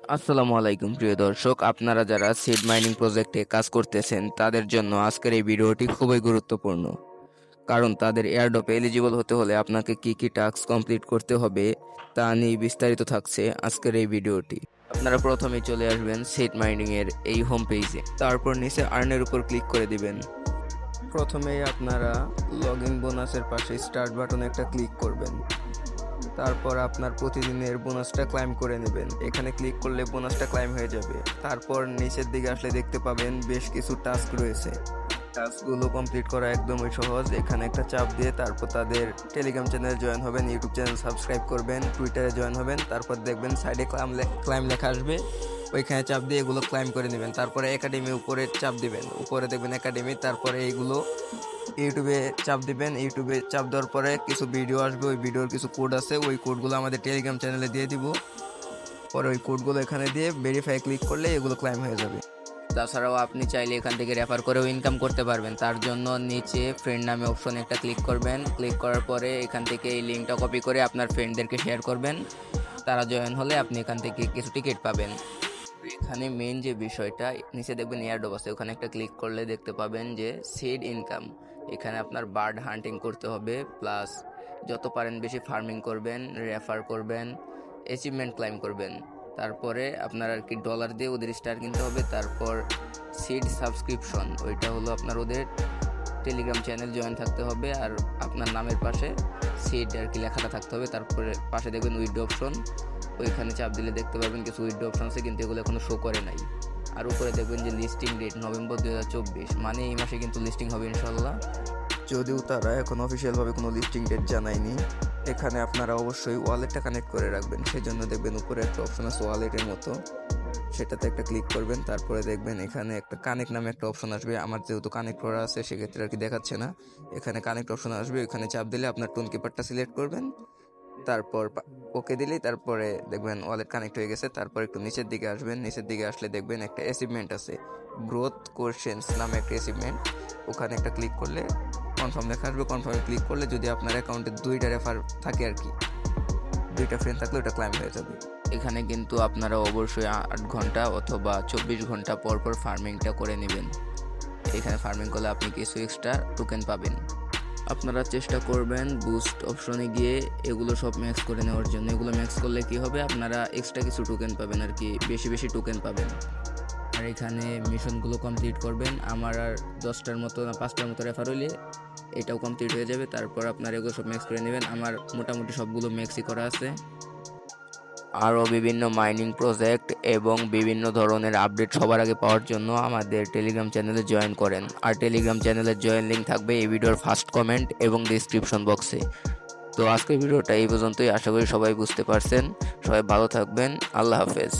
আসসালামু আলাইকুম প্রিয় দর্শক, আপনারা যারা সিড মাইনিং প্রজেক্টে কাজ করতেছেন তাদের জন্য আজকের এই ভিডিওটি খুবই গুরুত্বপূর্ণ। কারণ তাদের এয়ারড্রপে এলিজিবল হতে হলে আপনাকে কি কি টাস্ক কমপ্লিট করতে হবে তা নিয়ে বিস্তারিত থাকছে আজকের এই ভিডিওটি। আপনারা প্রথমেই চলে আসবেন সিড মাইনিং এর এই হোম পেজে, তারপর নিচে আর্নের উপর ক্লিক করে দিবেন। প্রথমেই আপনারা লগ ইন বোনাসের পাশে স্টার্ট বাটনে একটা ক্লিক করবেন। তারপর আপনার প্রতিদিনের বোনাসটা ক্লাইম করে নেবেন। এখানে ক্লিক করলে বোনাসটা ক্লাইম হয়ে যাবে। তারপর নিচের দিকে আসলে দেখতে পাবেন বেশ কিছু টাস্ক রয়েছে। টাস্কগুলো কমপ্লিট করা একদমই সহজ। এখানে একটা চাপ দিয়ে তারপর তাদের টেলিগ্রাম চ্যানেল জয়েন হবেন, ইউটিউব চ্যানেল সাবস্ক্রাইব করবেন, টুইটারে জয়েন হবেন। তারপর দেখবেন সাইডে ক্লাইম লেখা আসবে, ওইখানে চাপ দিয়ে এগুলো ক্লাইম করে নেবেন। তারপরে একাডেমি উপরে চাপ দিবেন, উপরে দেখবেন একাডেমি। তারপরে এইগুলো ইউটিউবে চাপ দিবেন। ইউটিউবে চাপ দেওয়ার পরে কিছু ভিডিও আসবে, ওই ভিডিওর কিছু কোড আছে, ওই কোডগুলো আমাদের টেলিগ্রাম চ্যানেলে দিয়ে দিব। পরে ওই কোডগুলো এখানে দিয়ে ভেরিফাই ক্লিক করলে এগুলো ক্লাইম হয়ে যাবে। তাছাড়াও আপনি চাইলে এখান থেকে রেফার করেও ইনকাম করতে পারবেন। তার জন্য নিচে ফ্রেন্ড নামে অপশনে একটা ক্লিক করবেন। ক্লিক করার পরে এখান থেকে এই লিঙ্কটা কপি করে আপনার ফ্রেন্ডদেরকে শেয়ার করবেন। তারা জয়েন হলে আপনি এখান থেকে কিছু টিকিট পাবেন। এখানে মেইন যে বিষয়টা, নিচে দেখবেন এয়ারড্রপ আছে, ওখানে একটা ক্লিক করলে দেখতে পাবেন যে সিড ইনকাম। এখানে আপনার বার্ড হান্টিং করতে হবে, প্লাস যত পারেন বেশি ফার্মিং করবেন, রেফার করবেন, অ্যাচিভমেন্ট ক্লাইম করবেন। তারপরে আপনার আর কি ডলার দিয়ে ওদের স্টার কিনতে হবে। তারপর সিড সাবস্ক্রিপশন, ওইটা হলো আপনার ওদের টেলিগ্রাম চ্যানেল জয়েন থাকতে হবে, আর আপনার নামের পাশে সিড আর কি লেখাটা থাকতে হবে। তারপরে পাশে দেখবেন উইথড্র অপশন, ওইখানে চাপ দিলে দেখতে পাবেন কিছু উইথড্র অপশন আছে, কিন্তু এগুলো এখনো শো করে নাই। আর উপরে দেখবেন যে লিস্টিং ডেট নভেম্বর 2024, মানে এই মাসে কিন্তু লিস্টিং হবে ইনশাল্লাহ, যদিও তারা এখন অফিসিয়ালভাবে কোনো লিস্টিং ডেট জানায়নি। এখানে আপনারা অবশ্যই ওয়ালেটটা কানেক্ট করে রাখবেন, সেজন্য দেখবেন উপরে একটা অপশন আছে ওয়ালেটের মতো, সেটাতে একটা ক্লিক করবেন। তারপরে দেখবেন এখানে একটা কানেক্ট নামে একটা অপশন আসবে। আমার যেহেতু কানেক্ট করা আছে সেক্ষেত্রে আর কি দেখাচ্ছে না। এখানে কানেক্ট অপশন আসবে, এখানে চাপ দিলে আপনার টোন কিপারটা সিলেক্ট করবেন। তারপর ওকে দিলেই তারপরে দেখবেন ওয়ালেট কানেক্ট হয়ে গেছে। তারপর একটু নিচের দিকে আসবেন, নিচের দিকে আসলে দেখবেন একটা অ্যাচিভমেন্ট আছে, গ্রোথ কোশ্চেন্স নামে একটা অ্যাচিভমেন্ট। ওখানে একটা ক্লিক করলে কনফার্ম লেখা আসবে, কনফার্মে ক্লিক করলে যদি আপনার অ্যাকাউন্টে 2টা রেফার থাকে আর কি, 2টা ফ্রেন্ড থাকলে ওটা ক্লাইম হয়ে যাবে। এখানে কিন্তু আপনারা অবশ্যই 8 ঘন্টা অথবা 24 ঘন্টা পর পর ফার্মিংটা করে নেবেন। এখানে ফার্মিং করলে আপনি কিছু এক্সট্রা টোকেন পাবেন। আপনারা চেষ্টা করবেন বুস্ট অপশনে গিয়ে এগুলো সব ম্যাক্স করে নেওয়ার জন্য। এগুলো ম্যাক্স করলে কি হবে, আপনারা এক্সট্রা কিছু টোকেন পাবেন আর কি, বেশি বেশি টোকেন পাবেন। আর এখানে মিশনগুলো কমপ্লিট করবেন। আমার আর 10টার মতো না 5টার মতো রেফার হইলে এটাও কমপ্লিট হয়ে যাবে। তারপর আপনারা এগুলো সব ম্যাক্স করে নেবেন। আমার মোটামুটি সবগুলো ম্যাক্সই করা আছে। আরও বিভিন্ন মাইনিং প্রজেক্ট এবং বিভিন্ন ধরনের আপডেট সবার আগে পাওয়ার জন্য আমাদের টেলিগ্রাম চ্যানেলে জয়েন করেন। আর টেলিগ্রাম চ্যানেলের জয়েন লিঙ্ক থাকবে এই ভিডিওর ফার্স্ট কমেন্ট এবং ডিসক্রিপশন বক্সে। তো আজকের ভিডিওটা এই পর্যন্তই, আশা করি সবাই বুঝতে পারছেন। সবাই ভালো থাকবেন, আল্লাহ হাফেজ।